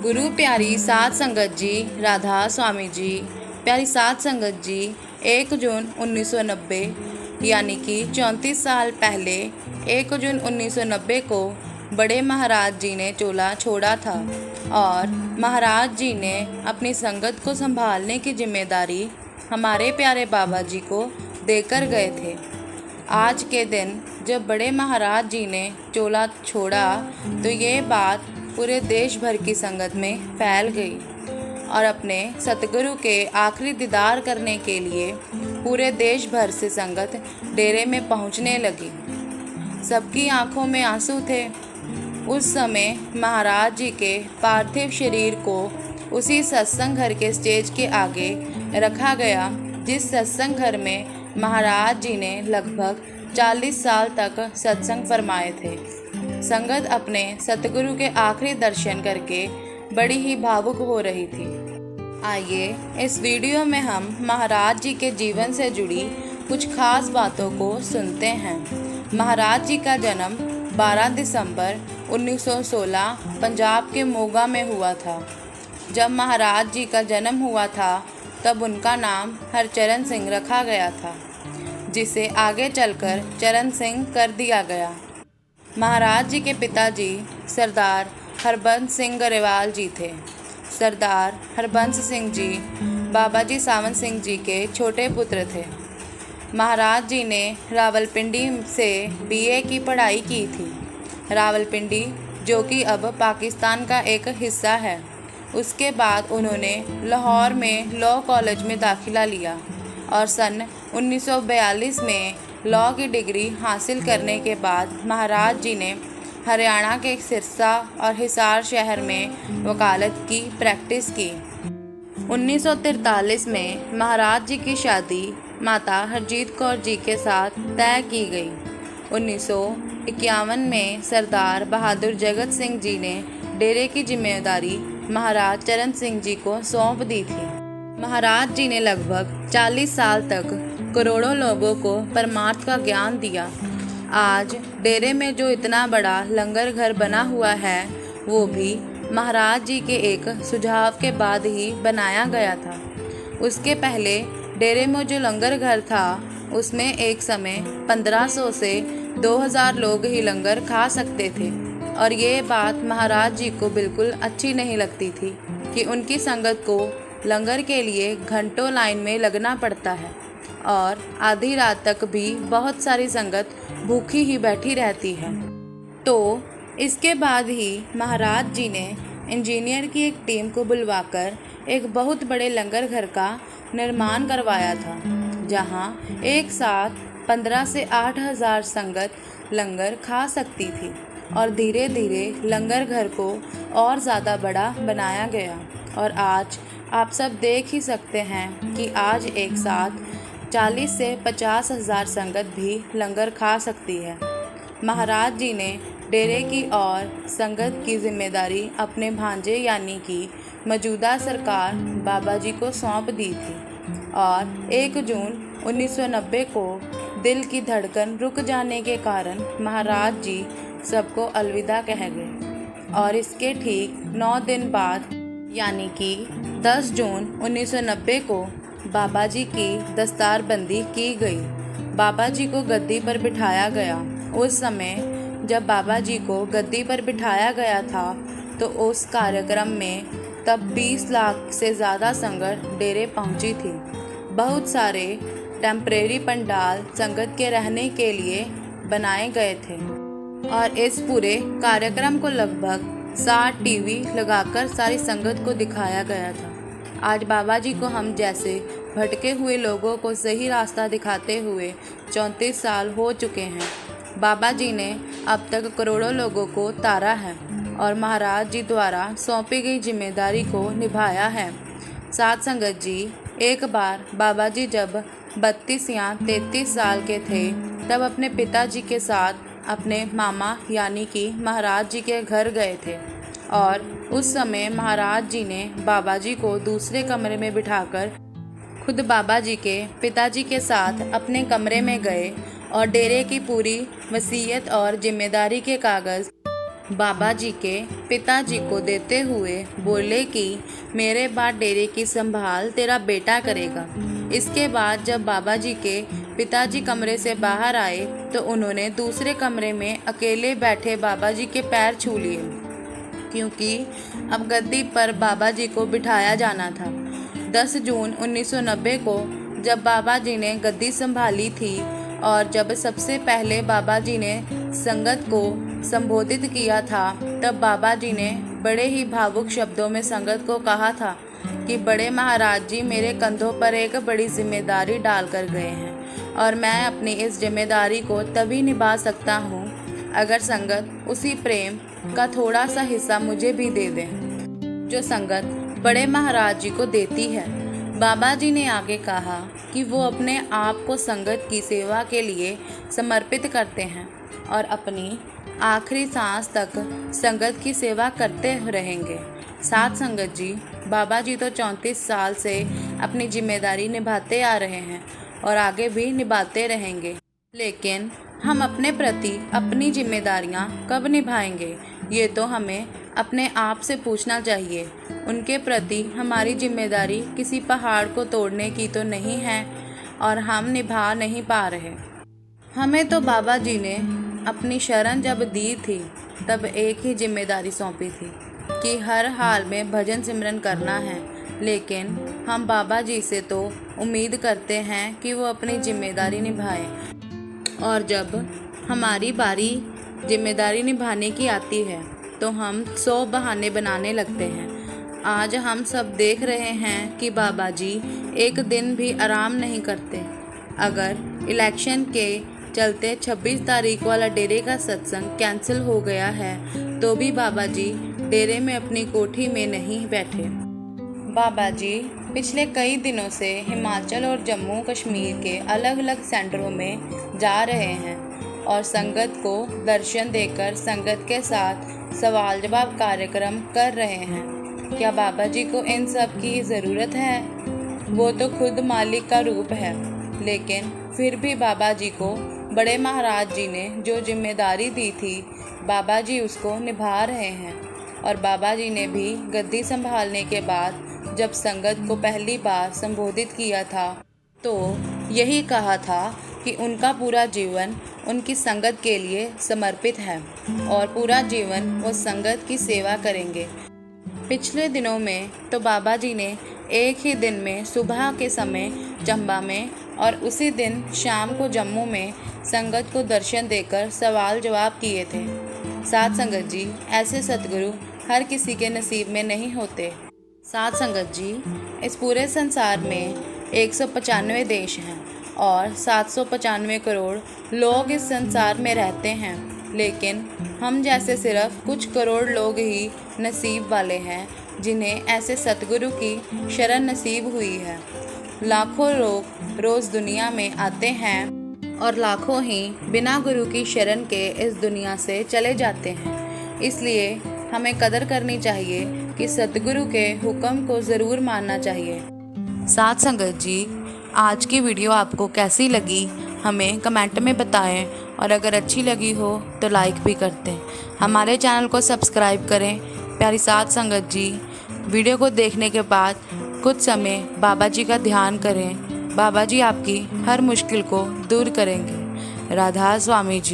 गुरु प्यारी साध संगत जी, राधा स्वामी जी, प्यारी साध संगत जी 1 जून 1990 यानी कि 34 साल पहले 1 जून 1990 को बड़े महाराज जी ने चोला छोड़ा था और महाराज जी ने अपनी संगत को संभालने की जिम्मेदारी हमारे प्यारे बाबा जी को देकर गए थे। आज के दिन जब बड़े महाराज जी ने चोला छोड़ा तो ये बात पूरे देश भर की संगत में फैल गई और अपने सतगुरु के आखिरी दीदार करने के लिए पूरे देश भर से संगत डेरे में पहुंचने लगी। सबकी आंखों में आंसू थे। उस समय महाराज जी के पार्थिव शरीर को उसी सत्संग घर के स्टेज के आगे रखा गया जिस सत्संग घर में महाराज जी ने लगभग 40 साल तक सत्संग फरमाए थे। संगत अपने सतगुरु के आखिरी दर्शन करके बड़ी ही भावुक हो रही थी। आइए इस वीडियो में हम महाराज जी के जीवन से जुड़ी कुछ खास बातों को सुनते हैं। महाराज जी का जन्म 12 दिसंबर 1916 पंजाब के मोगा में हुआ था। जब महाराज जी का जन्म हुआ था तब उनका नाम हरचरण सिंह रखा गया था, जिसे आगे चलकर चरण सिंह कर दिया गया। महाराज जी के पिताजी सरदार हरबंस सिंह गरेवाल जी थे। सरदार हरबंस सिंह जी बाबा जी सावंत सिंह जी के छोटे पुत्र थे। महाराज जी ने रावलपिंडी से बीए की पढ़ाई की थी। रावलपिंडी जो कि अब पाकिस्तान का एक हिस्सा है। उसके बाद उन्होंने लाहौर में लॉ कॉलेज में दाखिला लिया और सन 1942 में लॉ की डिग्री हासिल करने के बाद महाराज जी ने हरियाणा के सिरसा और हिसार शहर में वकालत की प्रैक्टिस की। 1943 में महाराज जी की शादी माता हरजीत कौर जी के साथ तय की गई। 1951 में सरदार बहादुर जगत सिंह जी ने डेरे की जिम्मेदारी महाराज चरण सिंह जी को सौंप दी थी। महाराज जी ने लगभग 40 साल तक करोड़ों लोगों को परमार्थ का ज्ञान दिया। आज डेरे में जो इतना बड़ा लंगर घर बना हुआ है वो भी महाराज जी के एक सुझाव के बाद ही बनाया गया था। उसके पहले डेरे में जो लंगर घर था उसमें एक समय 1500 से 2000 लोग ही लंगर खा सकते थे और ये बात महाराज जी को बिल्कुल अच्छी नहीं लगती थी कि उनकी संगत को लंगर के लिए घंटों लाइन में लगना पड़ता है और आधी रात तक भी बहुत सारी संगत भूखी ही बैठी रहती है। तो इसके बाद ही महाराज जी ने इंजीनियर की एक टीम को बुलवाकर एक बहुत बड़े लंगर घर का निर्माण करवाया था, जहां एक साथ 15 से 8,000 संगत लंगर खा सकती थी और धीरे धीरे लंगर घर को और ज़्यादा बड़ा बनाया गया और आज आप सब देख ही सकते हैं कि आज एक साथ 40 से 50,000 संगत भी लंगर खा सकती है। महाराज जी ने डेरे की और संगत की जिम्मेदारी अपने भांजे यानी कि मौजूदा सरकार बाबा जी को सौंप दी थी और 1 जून 1990 को दिल की धड़कन रुक जाने के कारण महाराज जी सबको अलविदा कह गए और इसके ठीक 9 दिन बाद यानी कि 10 जून 1990 को बाबा जी की दस्तारबंदी की गई। बाबा जी को गद्दी पर बिठाया गया। उस समय जब बाबा जी को गद्दी पर बिठाया गया था तो उस कार्यक्रम में तब 20 लाख से ज़्यादा संगत डेरे पहुंची थी। बहुत सारे टेम्परेरी पंडाल संगत के रहने के लिए बनाए गए थे और इस पूरे कार्यक्रम को लगभग 60 टीवी लगाकर सारी संगत को दिखाया गया था। आज बाबा जी को हम जैसे भटके हुए लोगों को सही रास्ता दिखाते हुए 34 साल हो चुके हैं। बाबा जी ने अब तक करोड़ों लोगों को तारा है और महाराज जी द्वारा सौंपी गई जिम्मेदारी को निभाया है। साध संगत जी, एक बार बाबा जी जब 32 या 33 साल के थे तब अपने पिताजी के साथ अपने मामा यानी कि महाराज जी के घर गए थे और उस समय महाराज जी ने बाबा जी को दूसरे कमरे में बिठाकर खुद बाबा जी के पिताजी के साथ अपने कमरे में गए और डेरे की पूरी वसीयत और जिम्मेदारी के कागज़ बाबा जी के पिताजी को देते हुए बोले कि मेरे बाद डेरे की संभाल तेरा बेटा करेगा। इसके बाद जब बाबा जी के पिताजी कमरे से बाहर आए तो उन्होंने दूसरे कमरे में अकेले बैठे बाबा जी के पैर छू लिए, क्योंकि अब गद्दी पर बाबा जी को बिठाया जाना था। 10 जून 1990 को जब बाबा जी ने गद्दी संभाली थी और जब सबसे पहले बाबा जी ने संगत को संबोधित किया था, तब बाबा जी ने बड़े ही भावुक शब्दों में संगत को कहा था कि बड़े महाराज जी मेरे कंधों पर एक बड़ी जिम्मेदारी डाल कर गए हैं और मैं अपनी इस जिम्मेदारी को तभी निभा सकता हूँ अगर संगत उसी प्रेम का थोड़ा सा हिस्सा मुझे भी दे दे जो संगत बड़े महाराज जी को देती है। बाबा जी ने आगे कहा कि वो अपने आप को संगत की सेवा के लिए समर्पित करते हैं और अपनी आखिरी सांस तक संगत की सेवा करते रहेंगे। साथ संगत जी, बाबा जी तो 34 साल से अपनी जिम्मेदारी निभाते आ रहे हैं और आगे भी निभाते रहेंगे, लेकिन हम अपने प्रति अपनी जिम्मेदारियां कब निभाएंगे, ये तो हमें अपने आप से पूछना चाहिए। उनके प्रति हमारी जिम्मेदारी किसी पहाड़ को तोड़ने की तो नहीं है और हम निभा नहीं पा रहे। हमें तो बाबा जी ने अपनी शरण जब दी थी तब एक ही जिम्मेदारी सौंपी थी कि हर हाल में भजन सिमरन करना है, लेकिन हम बाबा जी से तो उम्मीद करते हैं कि वो अपनी जिम्मेदारी निभाएं और जब हमारी बारी जिम्मेदारी निभाने की आती है तो हम 100 बहाने बनाने लगते हैं। आज हम सब देख रहे हैं कि बाबा जी एक दिन भी आराम नहीं करते। अगर इलेक्शन के चलते 26 तारीख वाला डेरे का सत्संग कैंसिल हो गया है तो भी बाबा जी डेरे में अपनी कोठी में नहीं बैठे। बाबा जी पिछले कई दिनों से हिमाचल और जम्मू कश्मीर के अलग अलग सेंटरों में जा रहे हैं और संगत को दर्शन देकर संगत के साथ सवाल जवाब कार्यक्रम कर रहे हैं। क्या बाबा जी को इन सब की ज़रूरत है? वो तो खुद मालिक का रूप है, लेकिन फिर भी बाबा जी को बड़े महाराज जी ने जो जिम्मेदारी दी थी, बाबा जी उसको निभा रहे हैं। और बाबा जी ने भी गद्दी संभालने के बाद जब संगत को पहली बार संबोधित किया था तो यही कहा था कि उनका पूरा जीवन उनकी संगत के लिए समर्पित है और पूरा जीवन वो संगत की सेवा करेंगे। पिछले दिनों में तो बाबा जी ने एक ही दिन में सुबह के समय चंबा में और उसी दिन शाम को जम्मू में संगत को दर्शन देकर सवाल जवाब किए थे। साथ संगत जी, ऐसे सतगुरु हर किसी के नसीब में नहीं होते। साथ संगत जी, इस पूरे संसार में 195 देश हैं और 795 करोड़ लोग इस संसार में रहते हैं, लेकिन हम जैसे सिर्फ कुछ करोड़ लोग ही नसीब वाले हैं जिन्हें ऐसे सतगुरु की शरण नसीब हुई है। लाखों लोग रोज़ दुनिया में आते हैं और लाखों ही बिना गुरु की शरण के इस दुनिया से चले जाते हैं। इसलिए हमें कदर करनी चाहिए कि सतगुरु के हुक्म को ज़रूर मानना चाहिए। साथ संगत जी, आज की वीडियो आपको कैसी लगी हमें कमेंट में बताएं और अगर अच्छी लगी हो तो लाइक भी कर दें। हमारे चैनल को सब्सक्राइब करें। प्यारी साथ संगत जी, वीडियो को देखने के बाद कुछ समय बाबा जी का ध्यान करें। बाबा जी आपकी हर मुश्किल को दूर करेंगे। राधा स्वामी जी।